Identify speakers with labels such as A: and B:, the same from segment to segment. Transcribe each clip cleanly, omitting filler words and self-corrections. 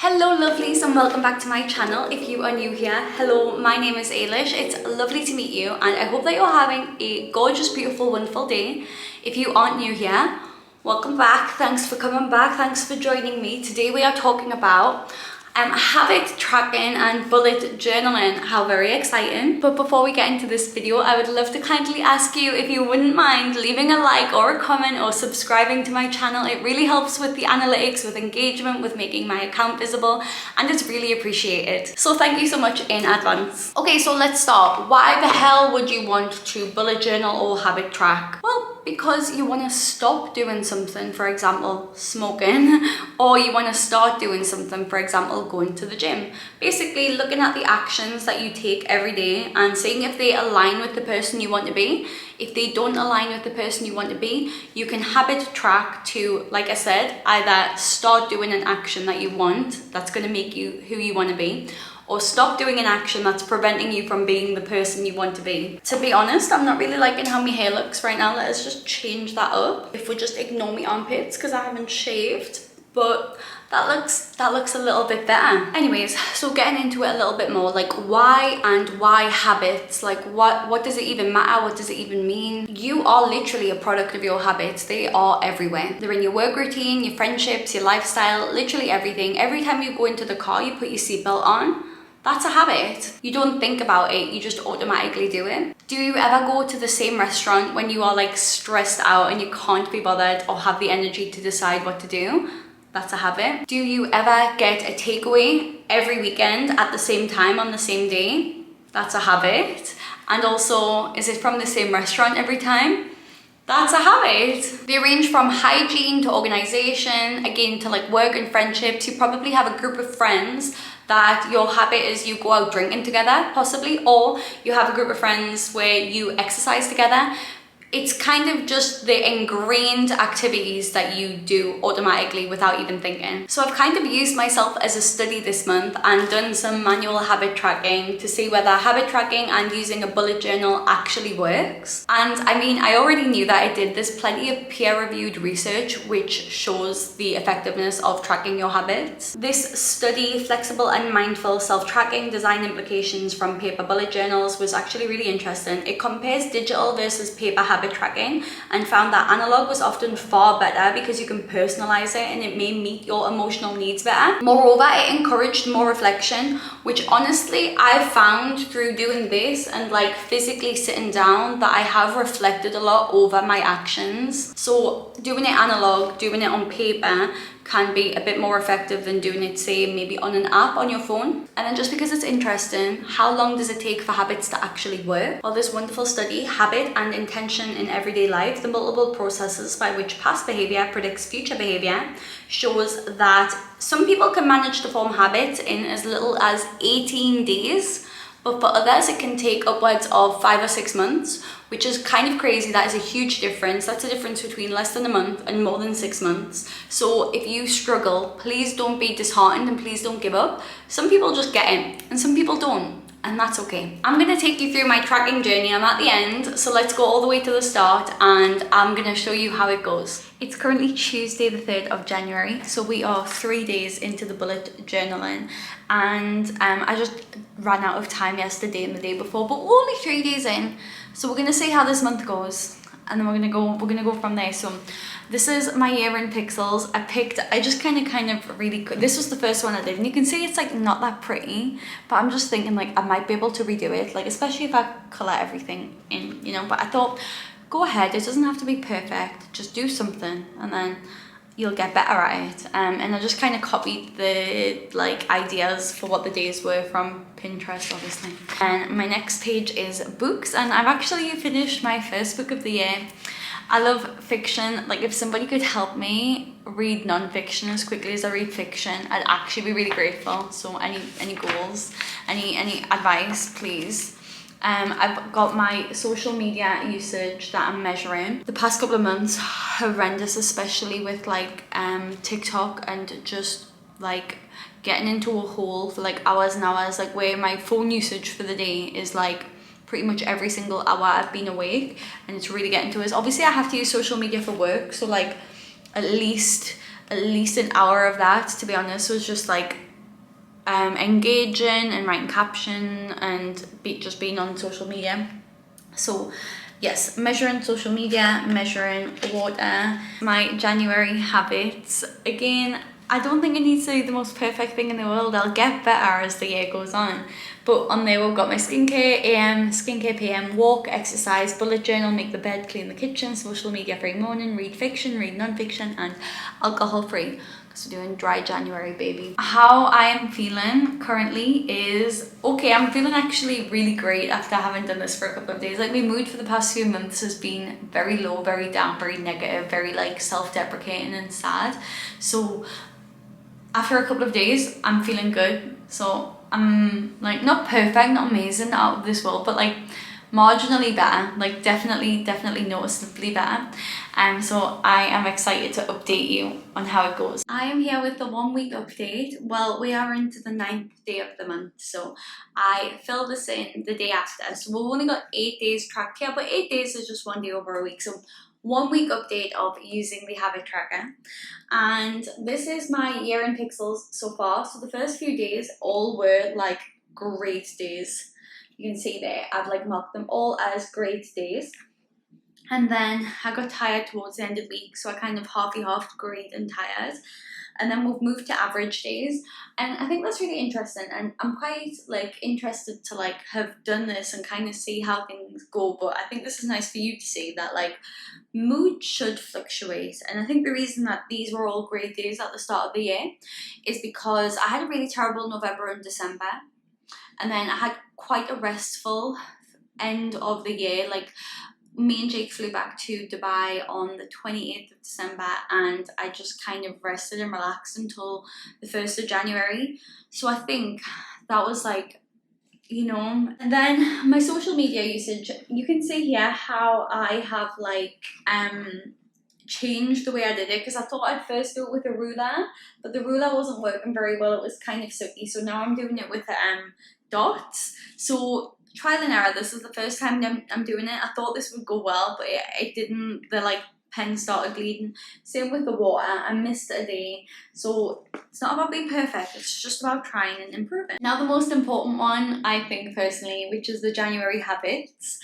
A: Hello lovelies and welcome back to my channel. If you are new here, hello, my name is Ailish. It's lovely to meet you and I hope that you're having a gorgeous, beautiful, wonderful day. If you aren't new here, welcome back. Thanks for coming back. Thanks for joining me. Today we are talking about habit tracking and bullet journaling. How very exciting. But before we get into this video, I would love to kindly ask you if you wouldn't mind leaving a like or a comment or subscribing to my channel. It really helps with the analytics, with engagement, with making my account visible, and it's really appreciated. So thank you so much in advance. Okay, so let's start. Why the hell would you want to bullet journal or habit track? Well, because you want to stop doing something, for example, smoking, or you want to start doing something, for example, going to the gym. Basically, looking at the actions that you take every day and seeing if they align with the person you want to be. If they don't align with the person you want to be, you can habit track to, like I said, either start doing an action that you want, that's going to make you who you want to be, or stop doing an action that's preventing you from being the person you want to be. To be honest, I'm not really liking how my hair looks right now. Let us just change that up. If we just ignore my armpits because I haven't shaved, but that looks a little bit better. Anyways, so getting into it a little bit more, like why habits? Like what does it even matter? What does it even mean? You are literally a product of your habits. They are everywhere. They're in your work routine, your friendships, your lifestyle, literally everything. Every time you go into the car, you put your seatbelt on. That's a habit. You don't think about it, you just automatically do it. Do you ever go to the same restaurant when you are like stressed out and you can't be bothered or have the energy to decide what to do? That's a habit. Do you ever get a takeaway every weekend at the same time on the same day? That's a habit. And also, is it from the same restaurant every time? That's a habit. They range from hygiene to organization, again to like work and friendships. You probably have a group of friends that your habit is you go out drinking together, possibly, or you have a group of friends where you exercise together. It's kind of just the ingrained activities that you do automatically without even thinking. So I've kind of used myself as a study this month and done some manual habit tracking to see whether habit tracking and using a bullet journal actually works. And I mean, I already knew that it did. There's plenty of peer-reviewed research which shows the effectiveness of tracking your habits. This study, Flexible and Mindful Self-Tracking Design Implications from Paper Bullet Journals, was actually really interesting. It compares digital versus paper habit tracking and found that analog was often far better because you can personalize it and it may meet your emotional needs better. Moreover, it encouraged more reflection, which honestly I found through doing this and like physically sitting down that I have reflected a lot over my actions. So doing it analog, doing it on paper can be a bit more effective than doing it, say, maybe on an app on your phone. And then just because it's interesting, how long does it take for habits to actually work? Well, this wonderful study, Habit and Intention in Everyday Life, the multiple processes by which past behavior predicts future behavior, shows that some people can manage to form habits in as little as 18 days, but for others it can take upwards of 5 or 6 months, which is kind of crazy. That is a huge difference. That's a difference between less than a month and more than 6 months. So if you struggle, please don't be disheartened and please don't give up. Some people just get it and some people don't, and that's okay. I'm gonna take you through my tracking journey. I'm at the end, so let's go all the way to the start and I'm gonna show you how it goes. It's currently Tuesday the 3rd of January, so we are 3 days into the bullet journaling, and I just ran out of time yesterday and the day before, but we're only 3 days in, so we're gonna see how this month goes, and then we're gonna go from there. So this is my year in pixels. I just kind of really, this was the first one I did, and you can see it's like not that pretty, but I'm just thinking like I might be able to redo it, like especially if I color everything in, you know. But I thought, go ahead, it doesn't have to be perfect, just do something and then you'll get better at it. And I just kind of copied the like ideas for what the days were from Pinterest, obviously. And my next page is books, and I've actually finished my first book of the year. I love fiction. Like if somebody could help me read non-fiction as quickly as I read fiction, I'd actually be really grateful. So any goals, any advice, please. I've got my social media usage that I'm measuring. The past couple of months, horrendous, especially with like TikTok and just like getting into a hole for like hours and hours, like where my phone usage for the day is like pretty much every single hour I've been awake, and it's really getting to us. Obviously I have to use social media for work, so like at least an hour of that, to be honest, was just like engaging and writing caption and just being on social media. So yes, measuring social media, measuring water. My January habits, again, I don't think it needs to be the most perfect thing in the world. I'll get better as the year goes on. But on there we've got my skincare AM, skincare PM, walk, exercise, bullet journal, make the bed, clean the kitchen, social media free morning, read fiction, read non-fiction, and alcohol free. Because we're doing dry January, baby. How I am feeling currently is, okay, I'm feeling actually really great after having done this for a couple of days. Like my mood for the past few months has been very low, very down, very negative, very like self-deprecating and sad. So after a couple of days, I'm feeling good. So I'm like not perfect, not amazing, not out of this world, but like marginally better, like definitely noticeably better. So I am excited to update you on how it goes. I am here with the 1 week update. Well, we are into the 9th day of the month, so I filled this in the day after. So we've only got 8 days tracked here, but 8 days is just 1 day over a week. So 1 week update of using the habit tracker. And this is my year in pixels so far. So the first few days all were like great days. You can see there, I've like marked them all as great days. And then I got tired towards the end of the week, so I kind of half-y-halfed great and tired. And then we've moved to average days. And I think that's really interesting. And I'm quite like interested to like have done this and kind of see how things go. But I think this is nice for you to see that like mood should fluctuate. And I think the reason that these were all great days at the start of the year is because I had a really terrible November and December. And then I had quite a restful end of the year. Like me and Jake flew back to Dubai on the 28th of December and I just kind of rested and relaxed until the 1st of January. So I think that was like, you know. And then my social media usage, you can see here how I have like changed the way I did it, because I thought I'd first do it with a ruler, but the ruler wasn't working very well. It was kind of sucky, so now I'm doing it with dots. So trial and error. This is the first time I'm doing it. I thought this would go well, but it didn't. The like pen started bleeding. Same with the water. I missed a day. So it's not about being perfect. It's just about trying and improving. Now the most important one, I think personally, which is the January habits,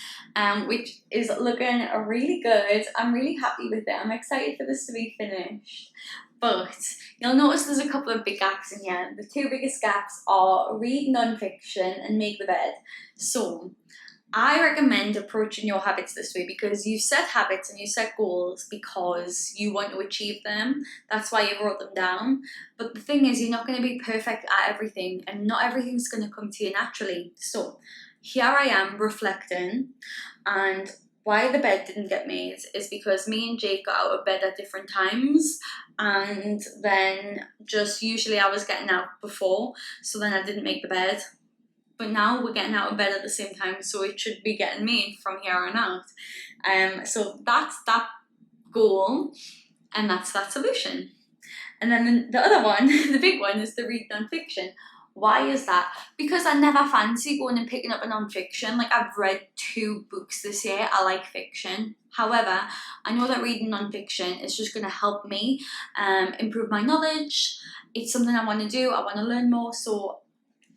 A: which is looking really good. I'm really happy with it. I'm excited for this to be finished. But you'll notice there's a couple of big gaps in here. The two biggest gaps are read non-fiction and make the bed. So I recommend approaching your habits this way, because you set habits and you set goals because you want to achieve them. That's why you wrote them down. But the thing is, you're not going to be perfect at everything, and not everything's going to come to you naturally. So here I am reflecting, and why the bed didn't get made is because me and Jake got out of bed at different times, and then just usually I was getting out before, so then I didn't make the bed. But now we're getting out of bed at the same time, so it should be getting made from here on out. So that's that goal, and that's that solution. And then the other one, the big one, is the read non-fiction. Why is that? Because I never fancy going and picking up a non-fiction. Like, I've read 2 books this year. I like fiction. However, I know that reading non-fiction is just going to help me improve my knowledge. It's something I want to do. I want to learn more. So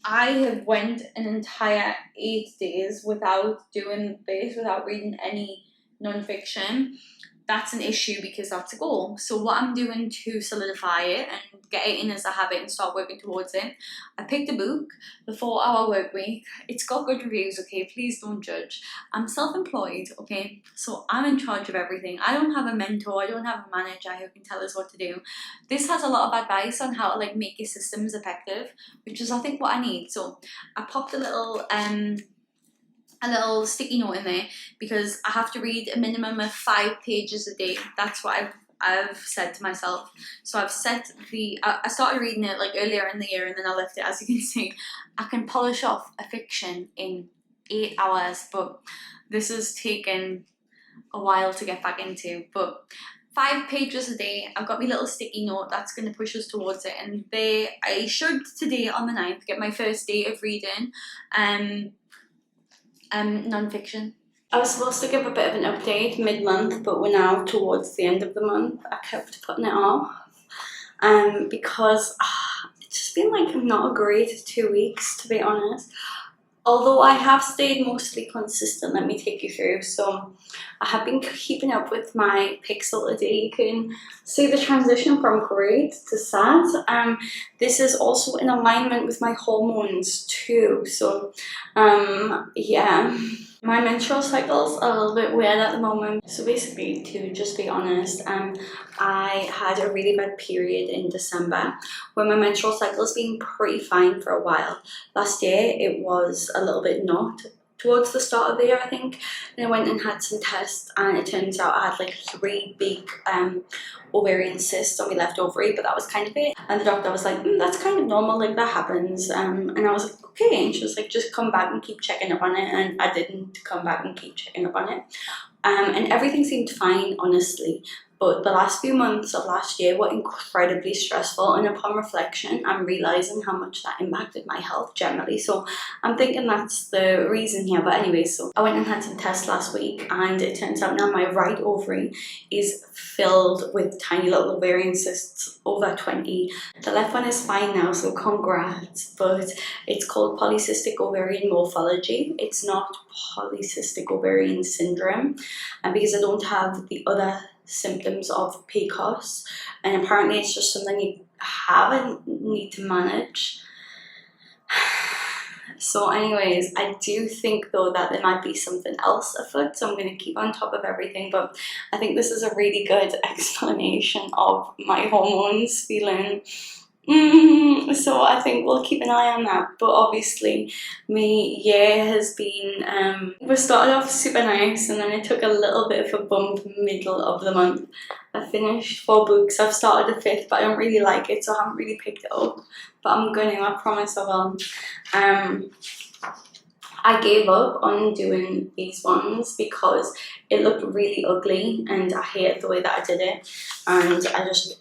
A: I have went an entire 8 days without doing this, without reading any non-fiction. That's an issue because that's a goal. So what I'm doing to solidify it and get it in as a habit and start working towards it, I picked a book, The 4-Hour Work Week. It's got good reviews, okay? Please don't judge. I'm self-employed, okay? So I'm in charge of everything. I don't have a mentor. I don't have a manager who can tell us what to do. This has a lot of advice on how to like make your systems effective, which is I think what I need. So I popped a little sticky note in there because I have to read a minimum of 5 pages a day. That's what I've said to myself. So I've set I started reading it like earlier in the year, and then I left it. As you can see, I can polish off a fiction in 8 hours, but this has taken a while to get back into. But 5 pages a day. I've got my little sticky note that's going to push us towards it, and I should today on the 9th get my first day of reading non-fiction. I was supposed to give a bit of an update mid-month, but we're now towards the end of the month. I kept putting it off because just been like not a great 2 weeks, to be honest. Although I have stayed mostly consistent, let me take you through. So I have been keeping up with my pixel a day. You can see the transition from great to sad. This is also in alignment with my hormones too. So yeah. My menstrual cycles are a little bit weird at the moment. So basically, to just be honest, I had a really bad period in December where my menstrual cycle has been pretty fine for a while. Last year, it was a little bit not. Towards the start of the year, I think, and I went and had some tests, and it turns out I had like 3 big ovarian cysts on my left ovary, but that was kind of it. And the doctor was like, that's kind of normal, like that happens. And I was like, okay. And she was like, just come back and keep checking up on it. And I didn't come back and keep checking up on it. And everything seemed fine, honestly. But the last few months of last year were incredibly stressful, and upon reflection, I'm realising how much that impacted my health generally. So I'm thinking that's the reason here. But anyway, so I went and had some tests last week, and it turns out now my right ovary is filled with tiny little ovarian cysts, over 20. The left one is fine now, so congrats. But it's called polycystic ovarian morphology. It's not polycystic ovarian syndrome. And because I don't have the other symptoms of PCOS, and apparently it's just something you have and need to manage. So anyways, I do think though that there might be something else afoot, so I'm going to keep on top of everything. But I think this is a really good explanation of my hormones feeling. So I think we'll keep an eye on that. But obviously my year has been we started off super nice, and then it took a little bit of a bump middle of the month. I finished 4 books. I've started a 5th, but I don't really like it, so I haven't really picked it up, but I'm gonna, I promise I will. I gave up on doing these ones because it looked really ugly, and I hated the way that I did it, and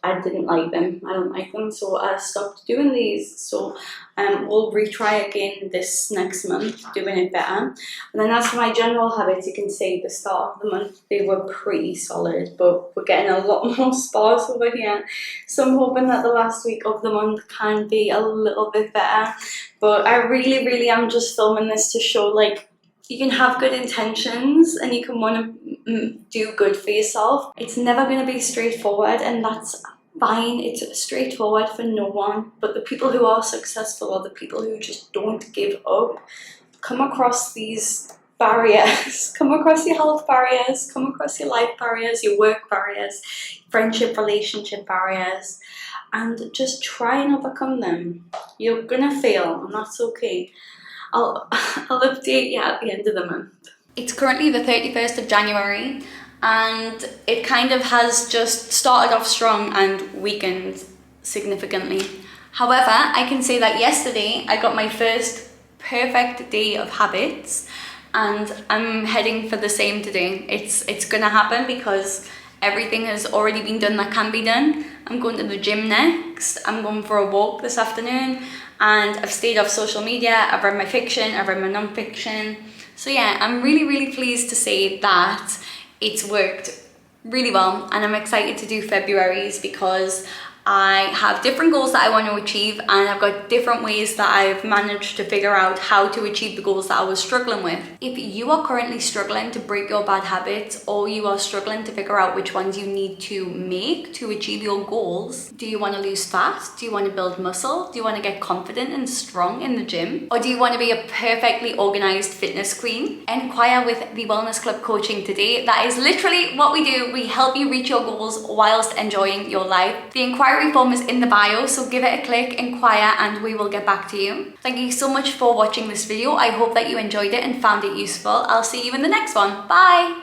A: I didn't like them. I don't like them, so I stopped doing these. So we'll retry again this next month, doing it better. And then as for my general habits, you can see the start of the month they were pretty solid, but we're getting a lot more sparse over here. So I'm hoping that the last week of the month can be a little bit better. But I really am just filming this to show, like, you can have good intentions and you can want to do good for yourself. It's never going to be straightforward, and that's fine. It's straightforward for no one, but the people who are successful are the people who just don't give up. Come across these barriers, come across your health barriers, come across your life barriers, your work barriers, friendship, relationship barriers, and just try and overcome them. You're gonna fail, and that's okay. I'll update you at the end of the month. It's currently the 31st of January, and it kind of has just started off strong and weakened significantly. However, I can say that yesterday I got my first perfect day of habits, and I'm heading for the same today. It's gonna happen because everything has already been done that can be done. I'm going to the gym next. I'm going for a walk this afternoon, and I've stayed off social media. I've read my fiction, I've read my non-fiction. So yeah, I'm really pleased to say that it's worked really well, and I'm excited to do February's because I have different goals that I want to achieve, and I've got different ways that I've managed to figure out how to achieve the goals that I was struggling with. If you are currently struggling to break your bad habits, or you are struggling to figure out which ones you need to make to achieve your goals, do you want to lose fat? Do you want to build muscle? Do you want to get confident and strong in the gym? Or do you want to be a perfectly organized fitness queen? Inquire with the Wellness Club coaching today. That is literally what we do. We help you reach your goals whilst enjoying your life. The inquiry form is in the bio, so give it a click, inquire, and we will get back to you. Thank you so much for watching this video. I hope that you enjoyed it and found it useful. I'll see you in the next one. Bye!